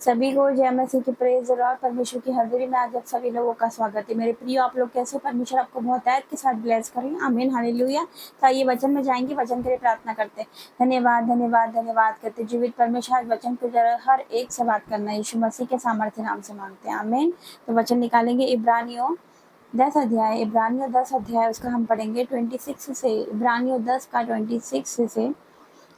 सभी को जय मसीह की प्रेज और परमेश्वर की हज़ूरी में आज आप सभी लोगों का स्वागत है। मेरे प्रिय, आप लोग कैसे? परमेश्वर आपको बहुत आयत के साथ ब्लेस करें। आमीन, हालेलुया। तो ये वचन में जाएंगे, वचन के लिए प्रार्थना करते हैं। धन्यवाद धन्यवाद धन्यवाद करते जीवित परमेश्वर, आज वचन को जरा हर एक से बात करना यीशु मसीह के सामर्थ्य नाम से मांगते हैं, आमीन। तो वचन निकालेंगे इब्रानियों 10 अध्याय उसका हम पढ़ेंगे 26 से। इब्रानियों 10 का 26 से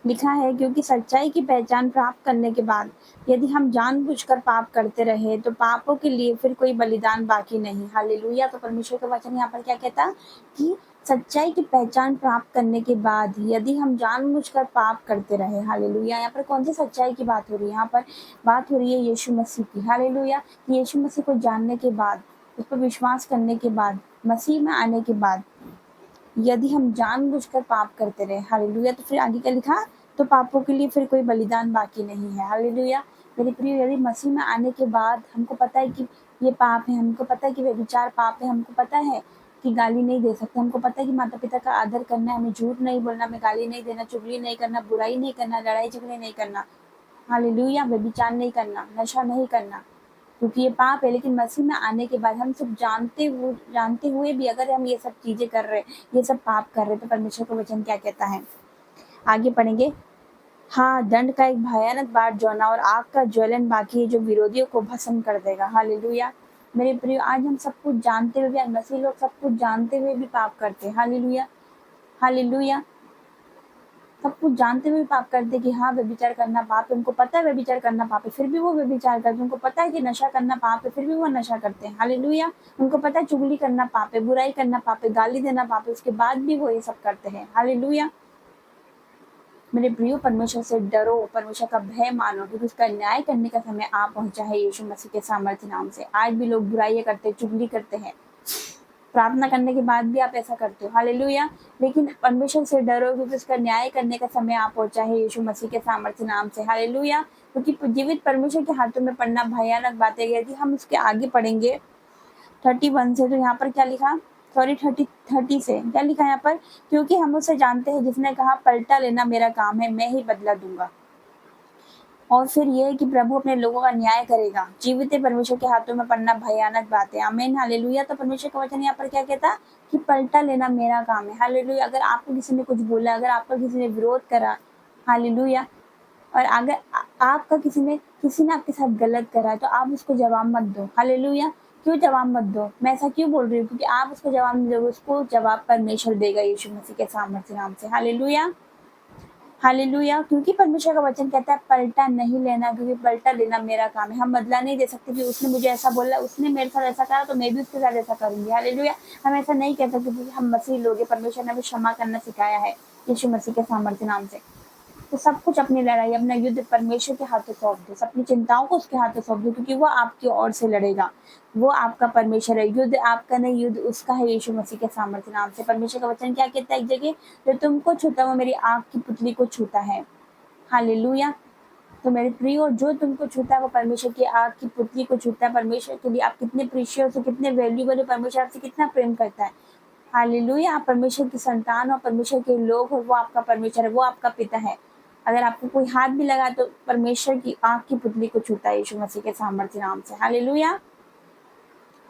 लिखा है, क्योंकि सच्चाई की पहचान प्राप्त करने के बाद यदि हम जानबूझकर पाप करते रहे तो पापों के लिए फिर कोई बलिदान बाकी नहीं। हालेलुया। तो परमेश्वर का वचन यहाँ पर क्या कहता कि सच्चाई की पहचान प्राप्त करने के बाद यदि हम जानबूझकर पाप करते रहे। हालेलुया। यहाँ पर कौन सी सच्चाई की बात हो रही है? यहाँ पर बात हो रही है यीशु मसीह की। हालेलुया। यीशु मसीह को जानने के बाद, उस पर विश्वास करने के बाद, मसीह में आने के बाद यदि हम जानबूझकर पाप करते रहे, हालेलुया, तो फिर आगे क्या लिखा? तो पापों के लिए फिर कोई बलिदान बाकी नहीं है। हालेलुया। मेरे प्रिय, यदि मसीह में आने के बाद हमको पता है कि ये पाप है, हमको पता है कि व्यभिचार पाप है, हमको पता है कि गाली नहीं दे सकते, हमको पता है कि माता पिता का आदर करना है, हमें झूठ नहीं बोलना, हमें गाली नहीं देना, चुगली नहीं करना, बुराई नहीं करना, लड़ाई झगड़े नहीं करना, हालेलुया, व्यभिचार नहीं करना, नशा नहीं करना, क्योंकि ये पाप है। लेकिन मसीह में आने के बाद हम सब जानते हुए भी अगर हम ये सब चीजें कर रहे, ये सब पाप कर रहे, तो परमेश्वर का वचन क्या कहता है? आगे पढ़ेंगे। हाँ, दंड का एक भयानक बाढ़ जौना और आग का ज्वलन बाकी है, जो विरोधियों को भस्म कर देगा। हालेलुया। मेरे प्रिय, आज हम सब कुछ जानते हुए भी, आज मसीह लोग सब कुछ जानते हुए भी पाप करते हैं। Hallelujah hallelujah. सब कुछ जानते हुए पाप करते कि हाँ, व्यभिचार करना पाप है, उनको पता है व्यभिचार करना पाप है, फिर भी वो व्यभिचार करते हैं। उनको पता है कि नशा करना पाप है, फिर भी वो नशा करते हैं। हालेलुया। उनको पता है चुगली करना पाप है, बुराई करना पाप है, गाली देना पाप है, उसके बाद भी वो ये सब करते हैं। हालेलुया। मेरे प्रियो, परमेश्वर से डरो, परमेश्वर का भय मानो, क्योंकि उसका न्याय करने का समय आ पहुंचा है यीशु मसीह के सामर्थ्य नाम से। आज भी लोग बुराइयां करते हैं, चुगली करते हैं, प्रार्थना करने के बाद भी आप ऐसा करते हो। हालेलुया। लेकिन परमेश्वर से डरो, क्योंकि उसका न्याय करने का समय आ पहुंचा है यीशु मसीह के सामर्थ्य नाम से। हालेलुया। क्योंकि जीवित परमेश्वर के हाथों में पड़ना भयानक बात है। यदि हम उसके आगे पढ़ेंगे 31 से, तो यहाँ पर क्या लिखा? सॉरी, 30 से क्या लिखा यहाँ पर? क्योंकि हम उसे जानते हैं जिसने कहा, पलटा लेना मेरा काम है, मैं ही बदला दूंगा। और फिर ये है कि प्रभु अपने लोगों का न्याय करेगा। जीवित परमेश्वर के हाथों में पड़ना भयानक बात है। आमीन, हालेलुया। तो परमेश्वर का वचन यहाँ पर क्या कहता कि पलटा लेना मेरा काम है। हालेलुया। अगर आपको किसी ने कुछ बोला, अगर आपका किसी ने विरोध करा, हालेलुया, और अगर आपका किसी ने आपके साथ गलत करा, तो आप उसको जवाब मत दो। हालेलुया। क्यों जवाब मत दो? मैं ऐसा क्यों बोल रही हूँ? क्योंकि आप उसको जवाब नहीं दोगे, उसको जवाब परमेश्वर देगा यीशु मसीह के सामर्थ्य नाम से। Hallelujah hallelujah. क्योंकि परमेश्वर का वचन कहता है पलटा नहीं लेना, क्योंकि पलटा लेना मेरा काम है। हम बदला नहीं दे सकते कि उसने मुझे ऐसा बोला, उसने मेरे साथ ऐसा करा, तो मैं भी उसके साथ ऐसा करूंगी। हालेलुया। हम ऐसा नहीं कह सकते, क्योंकि हम मसीह लोग हैं। परमेश्वर ने हमें क्षमा करना सिखाया है यीशु मसीह के सामर्थ्य नाम से। तो सब कुछ, अपनी लड़ाई, अपना युद्ध परमेश्वर के हाथों सौंप दो, अपनी चिंताओं को उसके हाथों सौंप दो, क्योंकि वो आपकी ओर से लड़ेगा। वो आपका परमेश्वर है। युद्ध आपका नहीं, युद्ध उसका है यीशु मसीह के सामर्थ्य नाम से। परमेश्वर का वचन क्या कहता है एक जगह? जो तुमको छूता वो मेरी आँख की पुतली को छूता है। हालेलुया। तो मेरे प्रियो, जो तुमको छूता है वो परमेश्वर की आँख की पुतली को छूता है। परमेश्वर के लिए आप कितने प्रीशियस हो, कितने वैल्यूएबल हो, परमेश्वर आपसे कितना प्रेम करता है। हालेलुया। आप परमेश्वर की संतान हो, परमेश्वर के लोग हो, वो आपका परमेश्वर है, वो आपका पिता है। अगर आपको कोई हाथ भी लगा तो परमेश्वर की आँख की पुतली को छूता है यीशु मसीह के सामर्थ्य नाम से। Hallelujah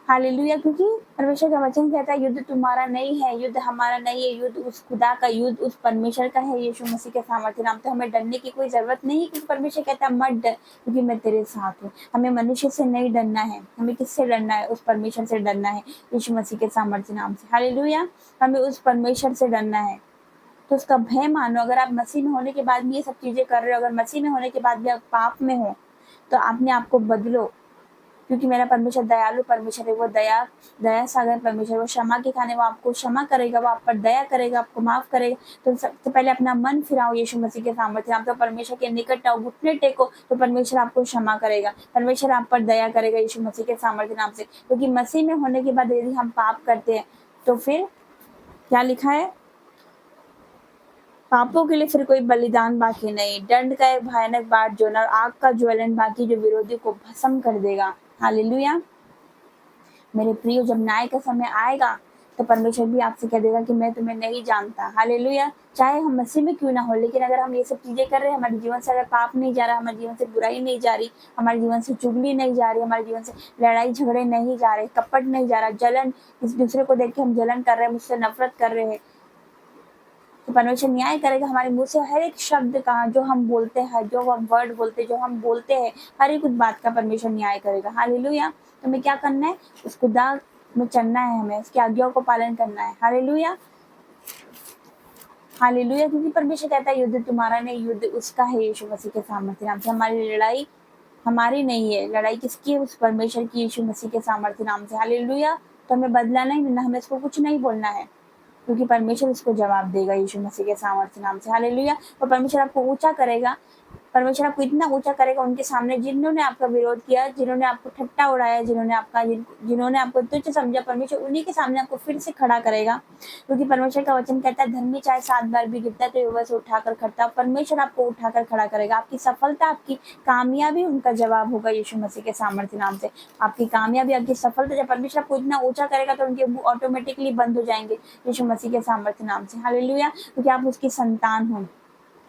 hallelujah. क्योंकि परमेश्वर का वचन कहता है युद्ध तुम्हारा नहीं है, युद्ध हमारा नहीं है, युद्ध उस खुदा का, युद्ध उस परमेश्वर का है यीशु मसीह के सामर्थ्य नाम। तो हमें डरने की कोई जरूरत नहीं है, क्योंकि परमेश्वर कहता है मत डर, क्योंकि मैं तेरे साथ हूँ। हमें मनुष्य से नहीं डरना है, हमें किससे डरना है? उस परमेश्वर से डरना है यीशु मसीह के सामर्थ्य नाम से। हालेलुया। हमें उस परमेश्वर से डरना है, तो उसका भय मानो। अगर आप मसीह में होने के बाद भी ये सब चीजें कर रहे हो, अगर मसीह में होने के बाद भी आप पाप में हो, तो अपने आप को बदलो, क्योंकि मेरा परमेश्वर दयालु परमेश्वर है। वो दया सागर परमेश्वर, वो क्षमा के खाने, वो आपको क्षमा करेगा, वो आप पर दया करेगा, आपको माफ करेगा। तो सबसे पहले अपना मन फिराओ यीशु मसीह के सामर्थ्य नाम, तो परमेश्वर के निकट आओ, घुटने टेको, तो परमेश्वर आपको क्षमा करेगा, परमेश्वर आप पर दया करेगा यीशु मसीह के सामर्थ्य नाम से। क्योंकि मसीह में होने के बाद यदि हम पाप करते हैं, तो फिर क्या लिखा है? पापों के लिए फिर कोई बलिदान बाकी नहीं, दंड का एक भयानक बाढ़ जो, और आग का ज्वलन बाकी, जो विरोधी को भस्म कर देगा। हालेलुया। मेरे प्रियो, जब न्याय का समय आएगा, तो परमेश्वर भी आपसे कह देगा कि मैं तुम्हें नहीं जानता। हालेलुया। चाहे हम मसीह में क्यों ना हो, लेकिन अगर हम ये सब चीजें कर रहे हैं, हमारे जीवन से अगर पाप नहीं जा रहा, हमारे जीवन से बुराई नहीं जा रही, हमारे जीवन से चुगली नहीं जा रही, हमारे जीवन से लड़ाई झगड़े नहीं जा रहे, कपट नहीं जा रहा, जलन, इस दूसरे को देख के हम जलन कर रहे हैं, मुझसे नफरत कर रहे हैं, तो परमेश्वर न्याय करेगा। हमारे मुंह से हर एक शब्द का जो हम बोलते हैं, जो हम वर्ड बोलते हैं, जो हम बोलते हैं, हर एक बात का परमेश्वर न्याय करेगा। हालेलुया। तो हमें क्या करना है? उस खुदा में चलना है, हमें उसकी आज्ञाओं को पालन करना है। हालेलुया। हालेलुया। क्योंकि परमेश्वर कहता है युद्ध तुम्हारा नहीं, युद्ध उसका है यीशु मसीह के सामर्थ्य नाम से। हमारी लड़ाई हमारी नहीं है, लड़ाई किसकी है? उस परमेश्वर की, यीशु मसीह के सामर्थ्य नाम से। हालेलुया। तो हमें बदला नहीं देना, हमें इसको कुछ नहीं बोलना है, क्योंकि परमेश्वर उसको जवाब देगा यीशु मसीह के सामर्थ्य नाम से। हालेलुया। और परमेश्वर आपको ऊंचा करेगा, परमेश्वर आपको इतना ऊंचा करेगा उनके सामने जिन्होंने आपका विरोध किया, जिन्होंने आपको ठट्टा उड़ाया, जिन्होंने आपको तुच्छ समझा, परमेश्वर उन्हीं के सामने आपको फिर से खड़ा करेगा। क्योंकि परमेश्वर का वचन कहता है धर्मी चाहे 7 बार भी गिरता है तो वह से उठाकर खड़ता है। परमेश्वर आपको उठाकर खड़ा करेगा। आपकी सफलता, आपकी कामयाबी उनका जवाब होगा यीशु मसीह के सामर्थ्य नाम से। आपकी कामयाबी, आपकी सफलता, जब परमेश्वर आपको इतना ऊंचा करेगा तो उनके मुंह ऑटोमेटिकली बंद हो जाएंगे यीशु मसीह के सामर्थ्य नाम से। हालेलुया। क्योंकि आप उसकी संतान हो।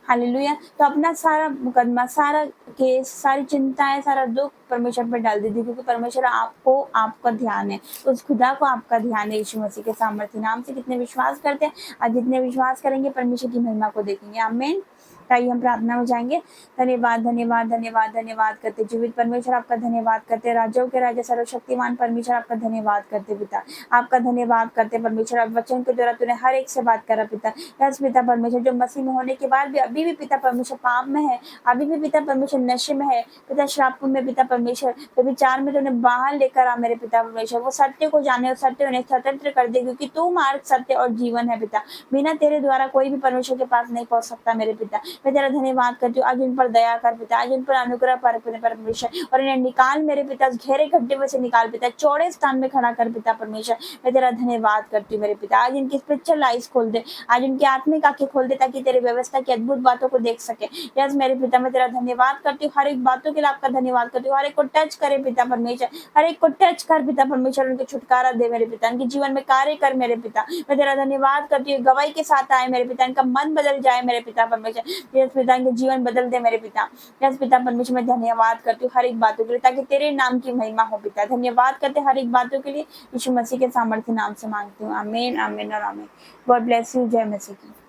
हालेलुया। तो अपना सारा मुकदमा, सारा केस, सारी चिंताएं, सारा दुख परमेश्वर पर डाल दीजिए, क्योंकि परमेश्वर आपको, आपका ध्यान है, उस खुदा को आपका ध्यान है यीशु मसीह के सामर्थ्य नाम से। कितने विश्वास करते हैं? आज जितने विश्वास करेंगे परमेश्वर की महिमा को देखेंगे। आमीन। ताकि हम प्रार्थना में जाएंगे। धन्यवाद धन्यवाद धन्यवाद धन्यवाद करते जीवित परमेश्वर, आपका धन्यवाद करते राजाओं के राजा, सर्वशक्तिमान परमेश्वर, आपका धन्यवाद करते पिता, आपका धन्यवाद करते परमेश्वर। आप वचन के द्वारा तूने हर एक से बात करा पिता। यस पिता परमेश्वर, जो मसीह में होने के बाद भी अभी भी पिता परमेश्वर पाप में है, अभी भी पिता परमेश्वर नशे में है पिता, श्राप में पिता परमेश्वर, विचार में तूने बाहर लेकर आ मेरे पिता परमेश्वर। वो सत्य को जाने और सत्य उन्हें स्वतंत्र कर दे, क्योंकि तू मार्ग, सत्य और जीवन है पिता। बिना तेरे द्वारा कोई भी परमेश्वर के पास नहीं पहुंच सकता मेरे पिता। मैं तेरा धन्यवाद करती हूँ। आज उन पर दया कर पिता, आज उन पर अनुग्रह पर परमेश्वर, और इन्हें निकाल मेरे पिता, उस घेरे गड्ढे में से निकाल पिता, चौड़े स्थान में खड़ा कर पिता परमेश्वर। मैं तेरा धन्यवाद करती हूँ मेरे पिता। आज इनकी स्पिरिचुअल आइज खोल दे, आज इनकी आत्मिक आंखें खोल दे, ताकि तेरे व्यवस्था की अद्भुत बातों को देख सके। यस मेरे पिता, मैं तेरा धन्यवाद करती हूँ, हर एक बातों के लिए आपका धन्यवाद करती हूँ। हर एक को टच करे पिता परमेश्वर, हर एक को टच कर पिता परमेश्वर, उनको छुटकारा दे मेरे पिता, उनके जीवन में कार्य कर मेरे पिता। मैं तेरा धन्यवाद करती हूँ, गवाही के साथ आए मेरे पिता, इनका मन बदल जाए मेरे पिता परमेश्वर। यस पिता, इनके जीवन बदल दे मेरे पिता। यस पिता परमेश्वर, मैं धन्यवाद करती हूँ हर एक बातों के लिए, ताकि तेरे नाम की महिमा हो पिता। धन्यवाद करते हर एक बातों के लिए, यीशु मसीह के सामर्थ्य नाम से मांगती हूँ। आमीन आमीन और आमीन। God bless you. जय मसीह की।